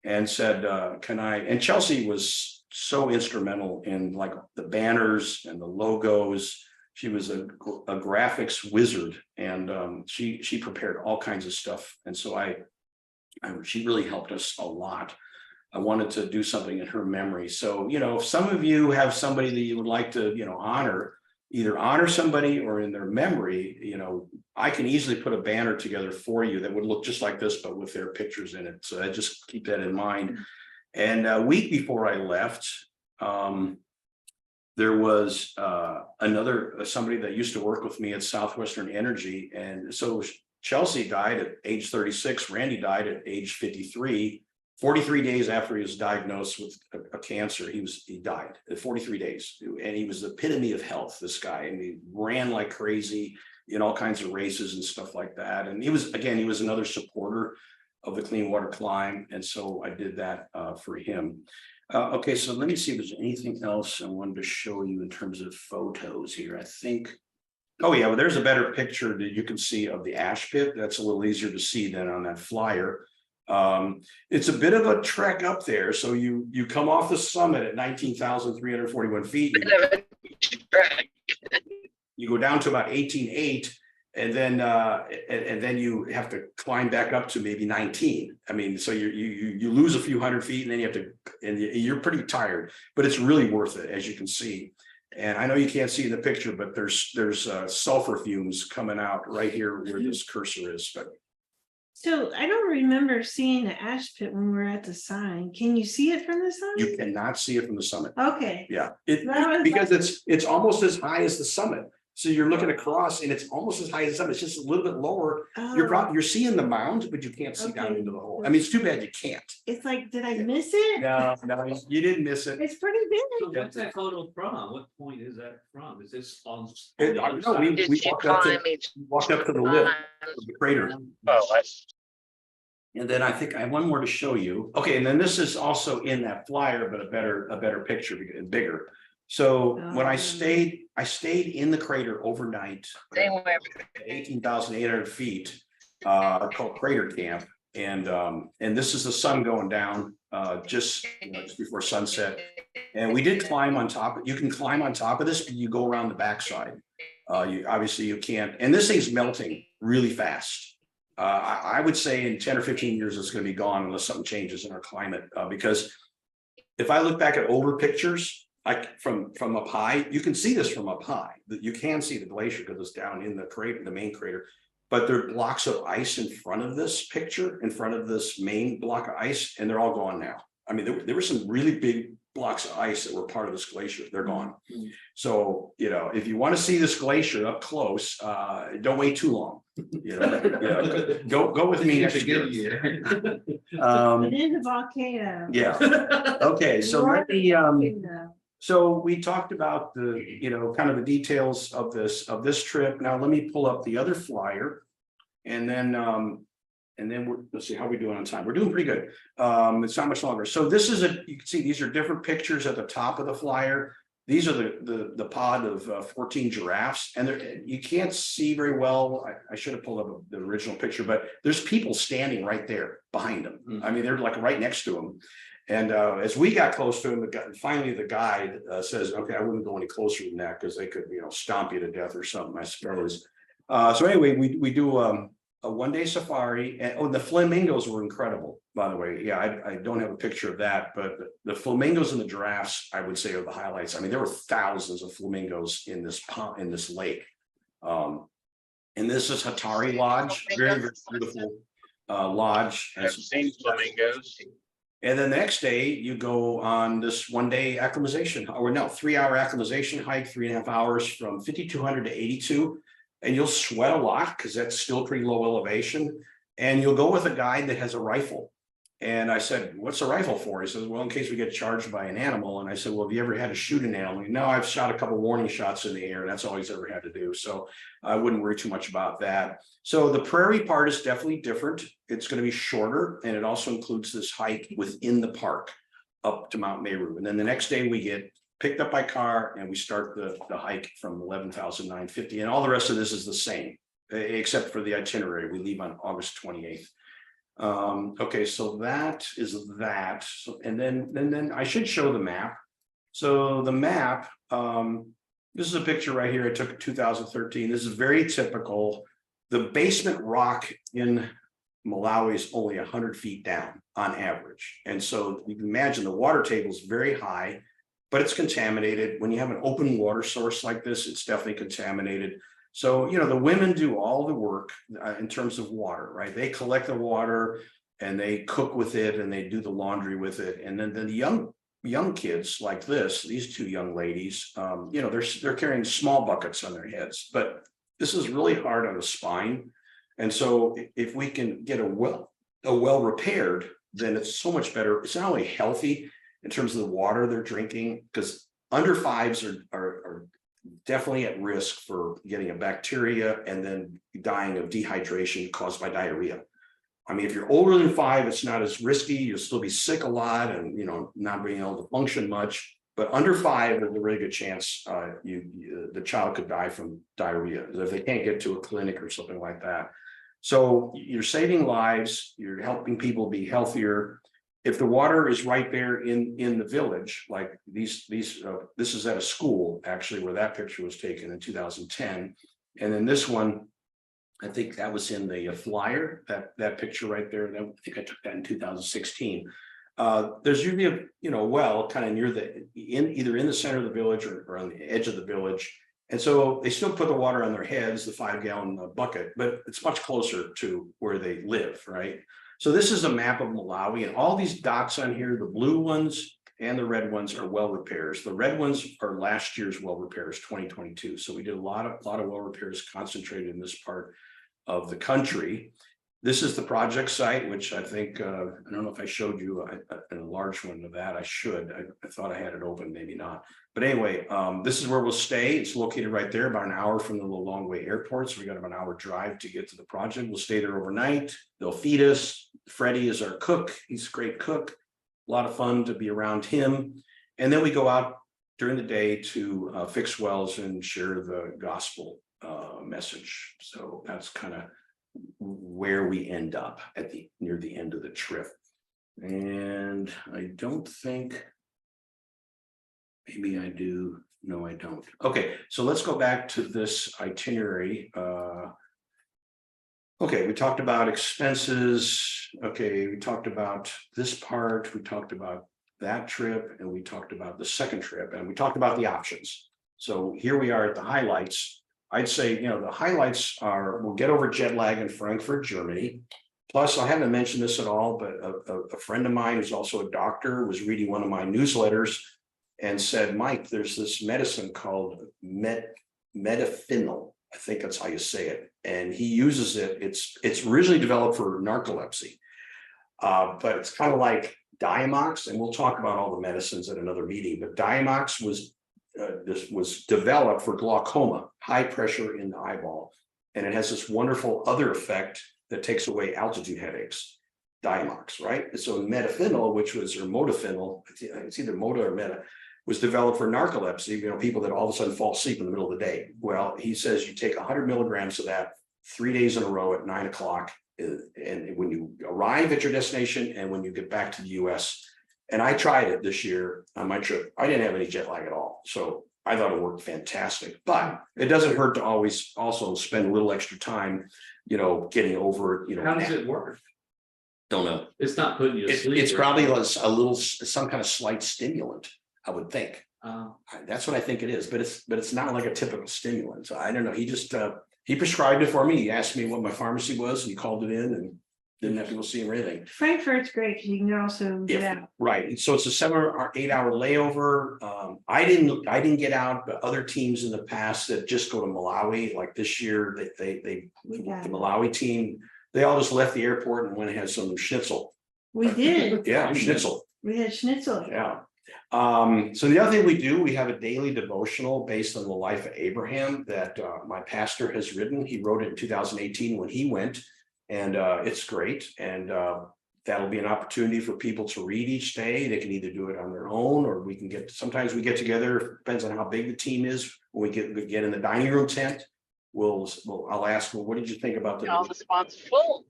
and said, can I? And Chelsea was so instrumental in like the banners and the logos. She was a graphics wizard, and she prepared all kinds of stuff. And so she really helped us a lot. I wanted to do something in her memory. So, if some of you have somebody that you would like to, either honor somebody or in their memory, I can easily put a banner together for you that would look just like this, but with their pictures in it. So I just keep that in mind. And a week before I left, there was somebody that used to work with me at Southwestern Energy. And so Chelsea died at age 36. Randy died at age 53. 43 days after he was diagnosed with a cancer, he died at 43 days. And he was the epitome of health, this guy. And he ran like crazy in all kinds of races and stuff like that. And he was another supporter of the Clean Water Climb. And so I did that for him. Okay, so let me see if there's anything else I wanted to show you in terms of photos here. I think, oh yeah, well, there's a better picture that you can see of the ash pit. That's a little easier to see than on that flyer. It's a bit of a trek up there. So you come off the summit at 19,341 feet. You go down to about 18.8, and then you have to climb back up to maybe 19. I mean, so you lose a few hundred feet, and then you have to, and you're pretty tired, but it's really worth it, as you can see. And I know you can't see in the picture, but there's sulfur fumes coming out right here where this cursor is. But So I don't remember seeing the ash pit when we were at the sign. Can you see it from the sign? you cannot see it from the summit. Okay. Yeah, That was because it's almost as high as the summit. So you're looking across, and it's almost as high as the summit. It's just a little bit lower. Oh, You're seeing the mound, but you can't see down Okay. into the hole. I mean, it's too bad you can't. it's like, did I miss it? No, you didn't miss it. It's pretty So big. what's that photo from? What point is that from? Is this on? It- the other no, we- side? Did you walked up to- climb each Walked up to the lip climb? of the crater. Oh, And then I think I have one more to show you. Okay, and then this is also in that flyer, but a better picture and bigger. So when I Oh. stayed in the crater overnight, Same way. 18,800 feet, called Crater Camp. And this is the sun going down just before sunset. And we did climb on top. You can climb on top of this, but you go around the backside. You can't. And this thing's melting really fast. I would say in 10 or 15 years, it's going to be gone unless something changes in our climate. Because if I look back at older pictures, like from up high, you can see this from up high. You can see the glacier because it's down in the crater, the main crater. But there are blocks of ice in front of this picture, in front of this main block of ice, and they're all gone now. I mean, there were some really big blocks of ice that were part of this glacier. They're gone. So, if you want to see this glacier up close, don't wait too long. Go with me next year. It is a volcano. Yeah. Okay. So let me, Volcano. so we talked about the, kind of the details of this trip. Now let me pull up the other flyer, and then let's see how we're doing on time. We're doing pretty good. It's not much longer. So this is you can see these are different pictures at the top of the flyer. These are the pod of 14 giraffes, and you can't see very well. I should have pulled up the original picture, but there's people standing right there behind them. I mean, they're like right next to them. And as we got close to him, finally the guide says, "Okay, I wouldn't go any closer than that because they could, stomp you to death or something, I suppose." So anyway, we do a one-day safari, and the flamingos were incredible, by the way. Yeah, I don't have a picture of that, but the flamingos and the giraffes, I would say, are the highlights. I mean, there were thousands of flamingos in this pond, in this lake. And this is Hatari Lodge, very, very beautiful lodge. I've seen flamingos. And then the next day you go on this 1-day acclimatization, or no, 3-hour acclimatization hike, 3.5 hours from 5,200 to 82. And you'll sweat a lot because that's still pretty low elevation. And you'll go with a guide that has a rifle. And I said, what's a rifle for? He says, well, in case we get charged by an animal. And I said, well, have you ever had to shoot an animal? No, I've shot a couple warning shots in the air. That's all he's ever had to do. So I wouldn't worry too much about that. So the prairie part is definitely different. It's going to be shorter, and it also includes this hike within the park up to Mount Meru. And then the next day we get picked up by car and we start the hike from 11,950. And all the rest of this is the same, except for the itinerary. We leave on August 28th. Okay, so that is that. So, and then I should show the map. So the map, this is a picture right here I took in 2013. This is very typical. The basement rock in Malawi is only 100 feet down on average. And so you can imagine the water table is very high, but it's contaminated. When you have an open water source like this, it's definitely contaminated. So, you know, the women do all the work in terms of water, right? They collect the water and they cook with it and they do the laundry with it. And then the young kids like this, these two young ladies, you know, they're carrying small buckets on their heads, but this is really hard on the spine. And so if we can get a well repaired, then it's so much better. It's not only healthy in terms of the water they're drinking, because under fives are definitely at risk for getting a bacteria and then dying of dehydration caused by diarrhea. I mean, if you're older than 5, it's not as risky. You'll still be sick a lot and, you know, not being able to function much. But under 5, there's a really good chance the child could die from diarrhea if they can't get to a clinic or something like that. So you're saving lives. You're helping people be healthier. If the water is right there in the village, like this is at a school actually where that picture was taken in 2010, and then this one, I think that was in the flyer. That picture right there. I think I took that in 2016. There's usually a well kind of near either in the center of the village or on the edge of the village, and so they still put the water on their heads, the 5-gallon bucket, but it's much closer to where they live, right? So this is a map of Malawi, and all these dots on here, the blue ones and the red ones are well repairs. The red ones are last year's well repairs, 2022. So we did a lot of well repairs concentrated in this part of the country. This is the project site, which I think, I don't know if I showed you a large one of that. I should. I thought I had it open, maybe not. But anyway, this is where we'll stay. It's located right there, about an hour from the Lilongwe airport. So we got about an hour drive to get to the project. We'll stay there overnight. They'll feed us. Freddie is our cook. He's a great cook. A lot of fun to be around him. And then we go out during the day to fix wells and share the gospel message. So that's kind of where we end up at near the end of the trip. And I don't think, maybe I do. No, I don't. Okay, so let's go back to this itinerary. Okay, we talked about expenses. Okay, we talked about this part. We talked about that trip, and we talked about the second trip, and we talked about the options. So here we are at the highlights. I'd say, you know, the highlights are, we'll get over jet lag in Frankfurt, Germany. Plus, I haven't mentioned this at all, but a friend of mine who's also a doctor was reading one of my newsletters and said, Mike, there's this medicine called Metafenol. I think that's how you say it. And he uses it. It's originally developed for narcolepsy, but it's kind of like Diamox. And we'll talk about all the medicines at another meeting. But Diamox was developed for glaucoma, high pressure in the eyeball. And it has this wonderful other effect that takes away altitude headaches. Diamox, right? So Metafenol, or modafinil, it's either moda or meta, was developed for narcolepsy, you know, people that all of a sudden fall asleep in the middle of the day. Well, he says you take 100 milligrams of that 3 days in a row at 9 o'clock. And when you arrive at your destination and when you get back to the US, and I tried it this year on my trip, I didn't have any jet lag at all. So I thought it worked fantastic, but it doesn't hurt to always also spend a little extra time, you know, getting over, you know. How does it work? Don't know. It's not putting you to sleep. It's probably some kind of slight stimulant, I would think. Oh. That's what I think it is, but it's not like a typical stimulant. So I don't know. He just he prescribed it for me. He asked me what my pharmacy was, and he called it in and didn't have to go see him or anything. Frankfurt's great because you can also get out. Right. So it's a 7 or 8 hour layover. I didn't get out, but other teams in the past that just go to Malawi, like this year, the Malawi team, they all just left the airport and went and had some schnitzel. We did. Yeah, schnitzel. We had schnitzel. Yeah. So the other thing we do, we have a daily devotional based on the life of Abraham that my pastor has written. He wrote it in 2018 when he went, and it's great. And that'll be an opportunity for people to read each day. They can either do it on their own, or we can sometimes we get together, depends on how big the team is. When we get in the dining room tent, I'll ask, well, what did you think about All the spots full.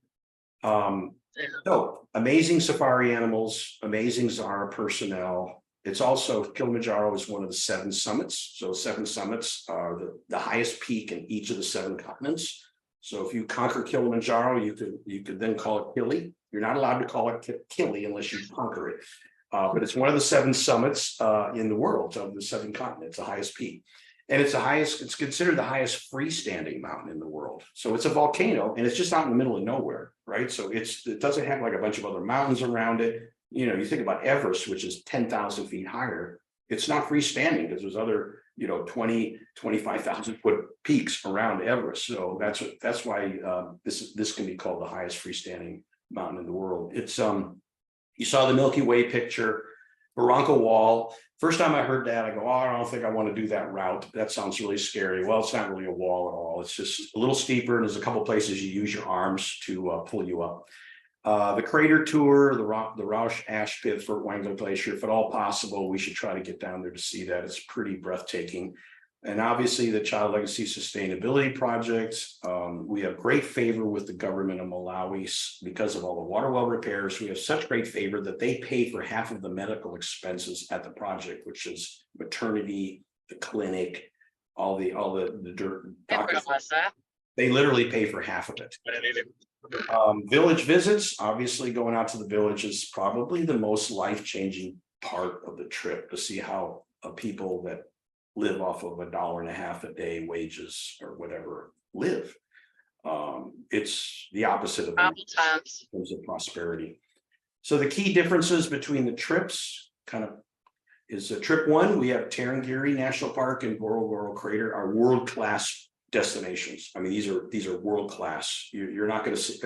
So amazing safari animals, amazing Zara personnel. It's also Kilimanjaro is one of the 7 summits. So 7 summits are the highest peak in each of the 7 continents. So if you conquer Kilimanjaro, you could then call it Kili. You're not allowed to call it Kili unless you conquer it. But it's one of the 7 summits in the world of the 7 continents, the highest peak. And it's considered the highest freestanding mountain in the world. So it's a volcano and it's just out in the middle of nowhere, right? So it doesn't have like a bunch of other mountains around it. You know, you think about Everest, which is 10,000 feet higher. It's not freestanding because there's other, 25,000 foot peaks around Everest. So that's why this can be called the highest freestanding mountain in the world. It's you saw the Milky Way picture, Barranca Wall. First time I heard that, I go, oh, I don't think I want to do that route. That sounds really scary. Well, it's not really a wall at all. It's just a little steeper. And there's a couple places you use your arms to pull you up. The crater tour, the Rausch Ash Pit, Fort Wrangell Glacier, if at all possible, we should try to get down there to see that. It's pretty breathtaking. And obviously the Child Legacy Sustainability Project. We have great favor with the government of Malawi because of all the water well repairs. We have such great favor that they pay for half of the medical expenses at the project, which is maternity, the clinic, all the doctors. They literally pay for half of it. Village visits, obviously going out to the village is probably the most life-changing part of the trip, to see how people that live off of $1.50 a day wages or whatever live. It's the opposite of in terms of prosperity. So the key differences between the trips is trip 1, we have Tarangire National Park and Ngorongoro Crater are world-class destinations. I mean, these are world-class. You're not going to see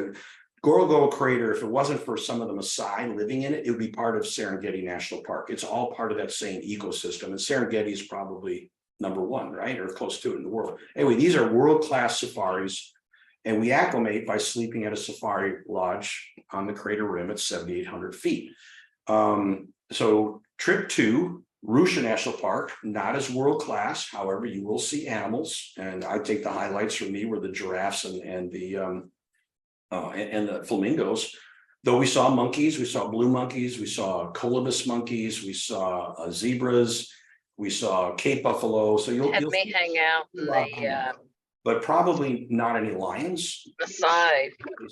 Ngorongoro Crater, if it wasn't for some of the Maasai living in it, it would be part of Serengeti National Park. It's all part of that same ecosystem. And Serengeti is probably #1, right? Or close to it in the world. Anyway, these are world-class safaris. And we acclimate by sleeping at a safari lodge on the crater rim at 7,800 feet. So trip 2, Arusha National Park, not as world-class. However, you will see animals. And I take the highlights from me were the giraffes and the flamingos. Though we saw monkeys, we saw blue monkeys, we saw colobus monkeys, we saw zebras, we saw Cape buffalo. So you'll me hang out in the but probably not any lions. side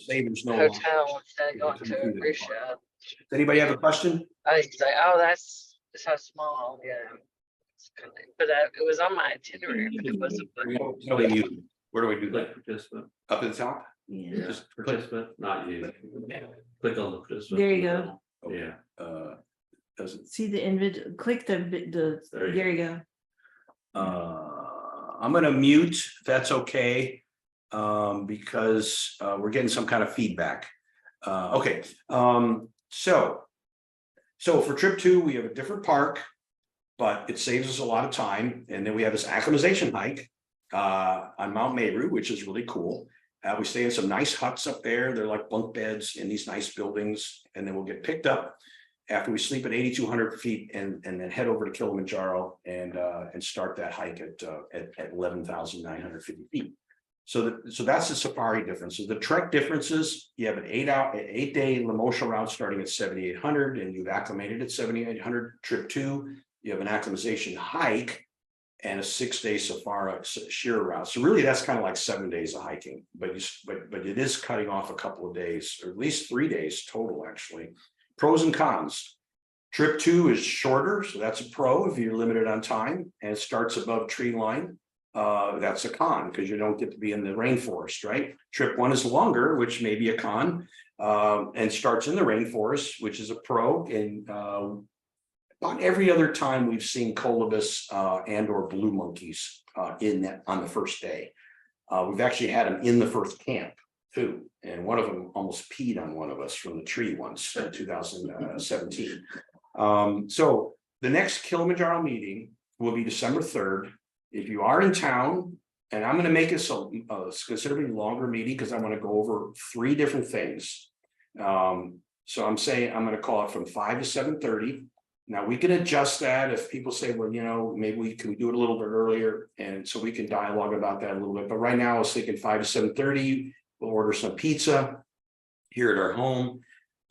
There's no hotel instead of going to Arusha. Does anybody have a question? I say, oh, that's how small. Yeah, but it was on my itinerary. But it wasn't. Where do we do that? Participant. Up at the top? Yeah. Just participant, not you. Click on the participant. There you go. Yeah. Doesn't. See the individual, click there you go. I'm gonna mute if that's okay, because we're getting some kind of feedback. Okay, so for trip 2, we have a different park, but it saves us a lot of time. And then we have this acclimatization hike on Mount Meru, which is really cool. We stay in some nice huts up there. They're like bunk beds in these nice buildings, and then we'll get picked up after we sleep at 8,200 feet and then head over to Kilimanjaro and start that hike at 11,950 feet. So that's the safari difference. So the trek differences, you have an 8-day Lemosha route starting at 7,800 and you've acclimated at 7,800. Trip 2, you have an acclimatization hike and a 6-day safari sheer route. So really that's kind of like 7 days of hiking, but it is cutting off a couple of days, or at least 3 days total actually. Pros and cons. Trip 2 is shorter, so that's a pro if you're limited on time, and it starts above tree line. That's a con because you don't get to be in the rainforest, right? Trip 1 is longer, which may be a con, and starts in the rainforest, which is a pro. And about every other time we've seen colobus and or blue monkeys on the first day. We've actually had them in the first camp. two, and one of them almost peed on one of us from the tree once in 2017. So the next Kilimanjaro meeting will be December 3rd. If you are in town, and I'm gonna make this a considerably longer meeting because I want to go over 3 different things. So I'm saying I'm gonna call it from 5 to 7:30. Now we can adjust that if people say, well, you know, maybe we can do it a little bit earlier, and so we can dialogue about that a little bit. But right now I was thinking 5 to 7:30. We'll order some pizza here at our home.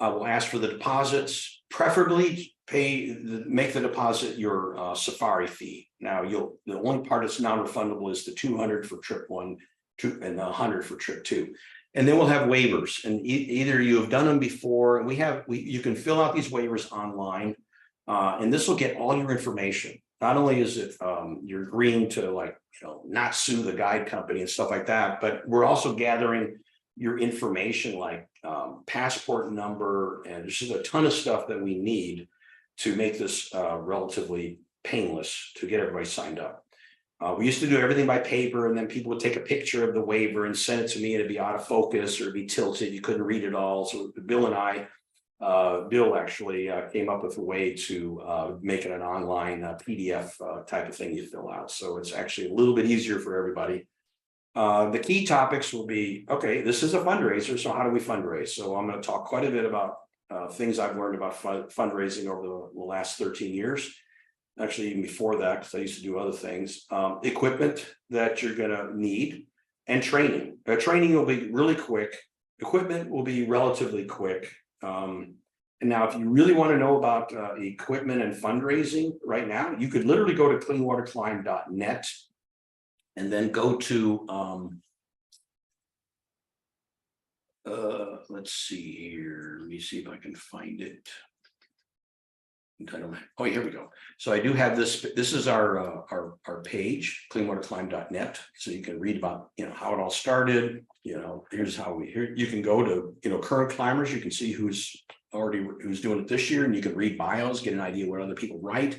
We'll ask for the deposits, preferably make the deposit your safari fee. Now the only part that's non-refundable is the 200 for trip 1, 2, and the 100 for trip 2. And then we'll have waivers, and either you have done them before, and you can fill out these waivers online. And this will get all your information. Not only is it you're agreeing to, like, you know, not sue the guide company and stuff like that, but we're also gathering your information, like passport number, and there's just a ton of stuff that we need to make this relatively painless to get everybody signed up. We used to do everything by paper, and then people would take a picture of the waiver and send it to me, and it'd be out of focus or it'd be tilted, you couldn't read it all. So Bill and I, Bill actually came up with a way to make it an online PDF type of thing you fill out. So it's actually a little bit easier for everybody. The key topics will be, okay, this is a fundraiser, so how do we fundraise? So I'm going to talk quite a bit about things I've learned about fundraising over the last 13 years. Actually, even before that, because I used to do other things. Equipment that you're going to need, and training. Training will be really quick. Equipment will be relatively quick. And now, if you really want to know about equipment and fundraising right now, you could literally go to cleanwaterclimb.net and then go to let's see here. Let me see if I can find it. Oh, here we go. So I do have this. This is our page, cleanwaterclimb.net. So you can read about, you know, how it all started. You know, here's how here you can go to, you know, current climbers. You can see who's doing it this year, and you can read bios, get an idea what other people write.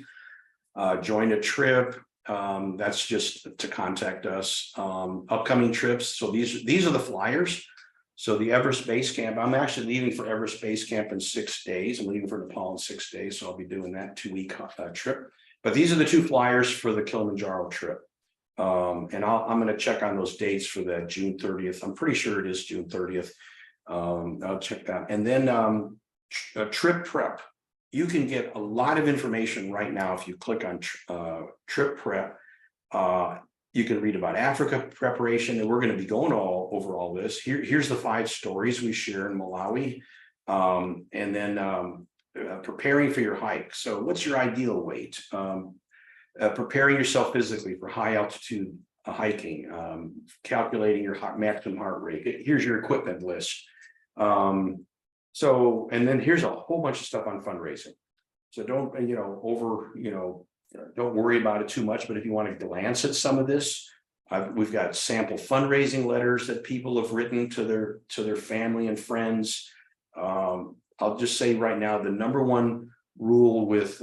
Join a trip. That's just to contact us. Upcoming trips. So these are the flyers. So the Everest Base Camp, I'm actually leaving for Everest Base Camp in 6 days. I'm leaving for Nepal in 6 days, so I'll be doing that 2-week trip. But these are the 2 flyers for the Kilimanjaro trip. And I'm going to check on those dates for that June 30th. I'm pretty sure it is June 30th. I'll check that. And then a trip prep. You can get a lot of information right now if you click on trip prep. You can read about Africa preparation, and we're going to be going over all this. Here's the 5 stories we share in Malawi. And then preparing for your hike. So what's your ideal weight? Preparing yourself physically for high altitude hiking, calculating your maximum heart rate. Here's your equipment list. So, and then here's a whole bunch of stuff on fundraising. So don't, don't worry about it too much, but if you want to glance at some of this, we've got sample fundraising letters that people have written to their family and friends. I'll just say right now, the #1 rule with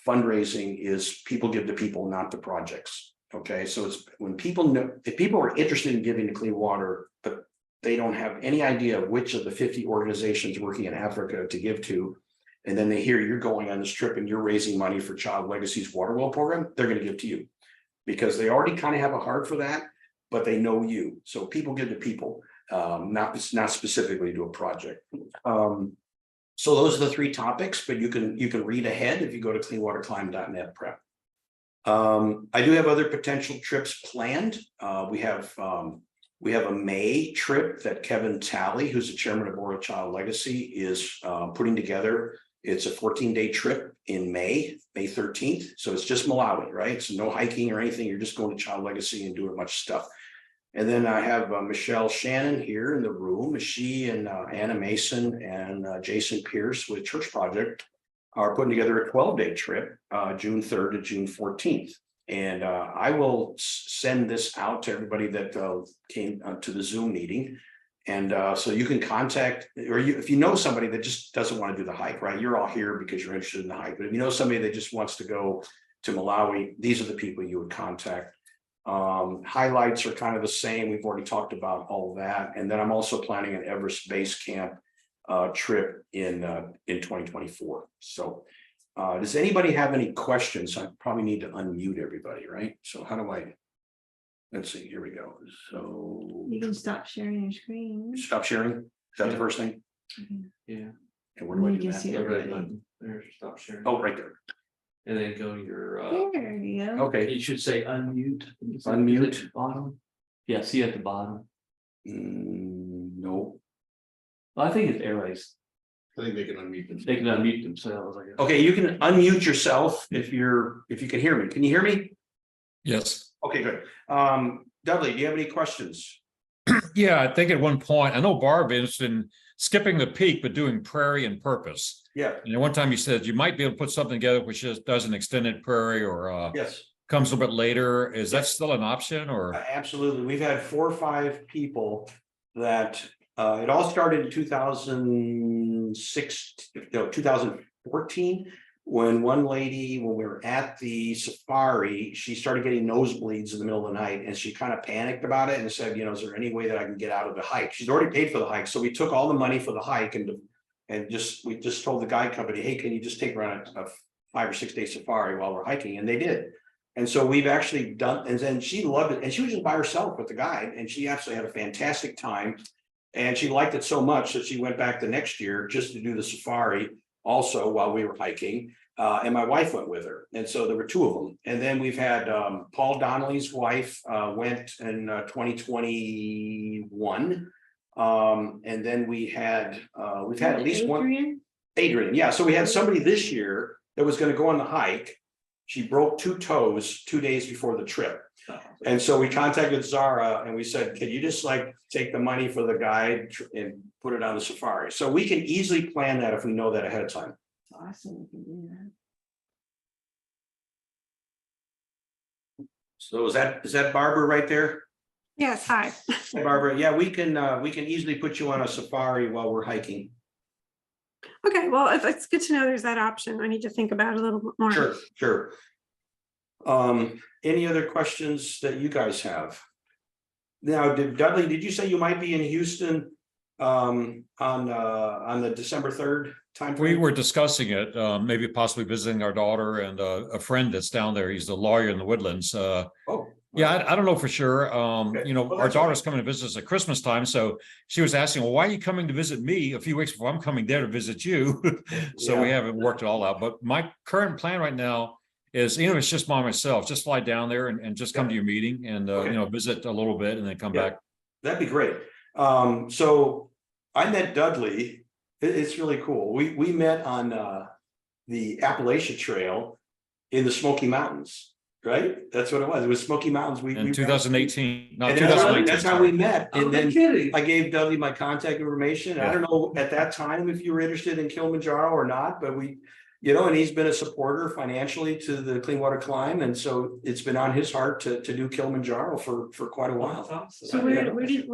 fundraising is people give to people, not to projects. Okay, so it's when people know, if people are interested in giving to clean water, but they don't have any idea which of the 50 organizations working in Africa to give to, and then they hear you're going on this trip and you're raising money for Child Legacy's water well program, they're going to give to you because they already kind of have a heart for that, but they know you. So people give to people, not specifically to a project. So those are the 3 topics, but you can read ahead if you go to cleanwaterclimb.net prep. I do have other potential trips planned. We have a May trip that Kevin Talley, who's the chairman of Board of Child Legacy, is putting together. It's a 14-day trip in May 13th. So it's just Malawi, right? So no hiking or anything. You're just going to Child Legacy and doing a bunch of stuff. And then I have Michelle Shannon here in the room. She and Anna Mason and Jason Pierce with Church Project are putting together a 12-day trip, June 3rd to June 14th. And I will send this out to everybody that came to the Zoom meeting. And so you can contact, or if you know somebody that just doesn't want to do the hike, right? You're all here because you're interested in the hike. But if you know somebody that just wants to go to Malawi, these are the people you would contact. Highlights are kind of the same. We've already talked about all that. And then I'm also planning an Everest Base Camp trip in 2024. So does anybody have any questions? I probably need to unmute everybody, right? So how do I? Let's see, here we go. So You can stop sharing your screen. stop sharing. Is that the first thing? Yeah. And where do I You do can that? see Yeah, right everybody. button. There's stop sharing. Oh, right there. And then go to your, There you go. Okay. it should say unmute. Is it Unmute. at the bottom? Yeah, see at the bottom. No. Well, I think it's airways. I think they can unmute them. They can unmute themselves, I guess. Okay, you can unmute yourself if you can hear me. Can you hear me? Yes. Okay, good. Dudley, do you have any questions? Yeah, I think at one point, I know Barb is in skipping the peak, but doing prairie and purpose. Yeah, And at one time you said you might be able to put something together which just does an extended prairie or yes. comes a little bit later. Is that still an option or? Absolutely. We've had 4 or 5 people that it all started in 2014. When one lady, when we were at the safari, she started getting nosebleeds in the middle of the night and she kind of panicked about it and said, is there any way that I can get out of the hike? She's already paid for the hike. So we took all the money for the hike and we just told the guide company, hey, can you just take her on a 5 or 6 day safari while we're hiking? And they did. And so we've actually done, and then she loved it. And she was just by herself with the guide and she absolutely had a fantastic time. And she liked it so much that she went back the next year just to do the safari also while we were hiking. And my wife went with her. And so there were 2 of them. And then we've had Paul Donnelly's wife went in 2021. And then we've had at least one. Adrian, yeah. So we had somebody this year that was going to go on the hike. She broke 2 toes 2 days before the trip. And so we contacted Zara and we said, can you just take the money for the guide and put it on the safari? So we can easily plan that if we know that ahead of time. Awesome. We can do that. So is that Barbara right there? Yes, hi. Hey, Barbara, yeah, we can easily put you on a safari while we're hiking. Okay, well, if it's good to know there's that option, I need to think about it a little bit more. Sure. Any other questions that you guys have? Now, Dudley, did you say you might be in Houston on the December 3rd time? We were discussing it, maybe possibly visiting our daughter and a friend that's down there. He's the lawyer in the Woodlands. Yeah, I don't know for sure. Okay. Well, Our that's daughter's coming to visit us at Christmas time. So she was asking, well, why are you coming to visit me a few weeks before I'm coming there to visit you? So we haven't worked it all out. But my current plan right now is, it's just by myself, just fly down there and just come to your meeting and, visit a little bit and then come back. That'd be great. So I met Dudley. It's really cool. We met on the Appalachia Trail in the Smoky Mountains. Right, that's what it was. It was Smoky Mountains. In 2018, not and 2019. that's how we met. And then kidding. I gave Dudley my contact information. I don't know at that time if you were interested in Kilimanjaro or not, but and he's been a supporter financially to the Clean Water Climb, and so it's been on his heart to do Kilimanjaro for quite a while. So where do you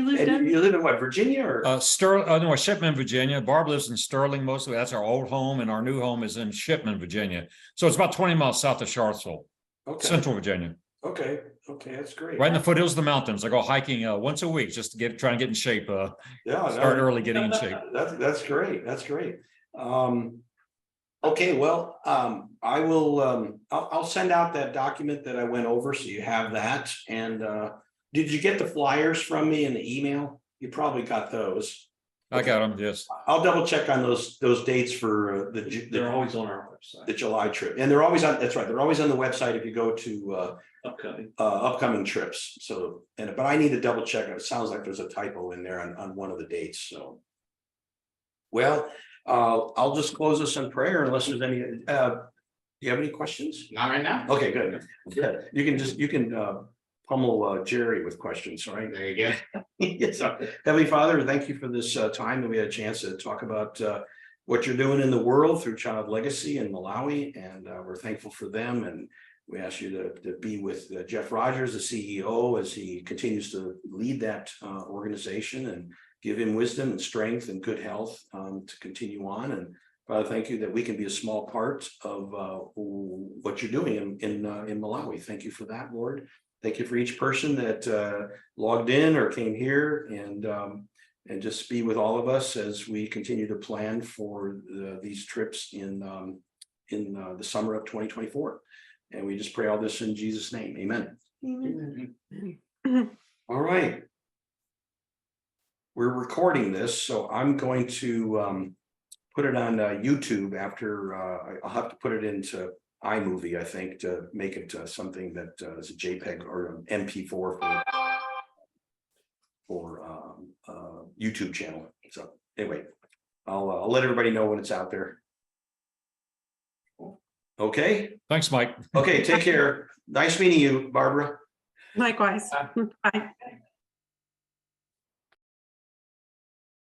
live? And Doug? you live in what, Virginia or? Shipman, Virginia. Barb lives in Sterling mostly. That's our old home, and our new home is in Shipman, Virginia. So it's about 20 miles south of Charlottesville, Central Virginia. Okay, that's great. Right in the foothills of the mountains. I go hiking once a week just to try and get in shape. Start early, getting in shape. That's great. That's great. Okay, well, I will. I'll send out that document that I went over, so you have that. And did you get the flyers from me in the email? You probably got those. I got them. Yes. I'll double check on those dates for They're always on our website. the July trip, and they're always on. That's right. They're always on the website if you go to upcoming trips. So, but I need to double check. It sounds like there's a typo in there on one of the dates. So, well, I'll just close this in prayer unless there's any. Do you have any questions? Not right now. Okay, good. Yeah, you can pummel Jerry with questions. All right. There you go. Yes, Heavenly Father, thank you for this time that we had a chance to talk about what you're doing in the world through Child Legacy in Malawi, and we're thankful for them. And we ask you to be with Jeff Rogers, the CEO, as he continues to lead that organization, and give him wisdom and strength and good health to continue on. And Father, thank you that we can be a small part of what you're doing in Malawi. Thank you for that, Lord. Thank you for each person that logged in or came here, and just be with all of us as we continue to plan for these trips in the summer of 2024. And we just pray all this in Jesus' name. Amen. Amen. All right. We're recording this, so I'm going to put it on YouTube after I'll have to put it into iMovie, I think, to make it something that is a JPEG or an MP4 for YouTube channel. So anyway, I'll let everybody know when it's out there. Okay. Thanks, Mike. Okay. Take care. Nice meeting you, Barbara. Likewise. Bye.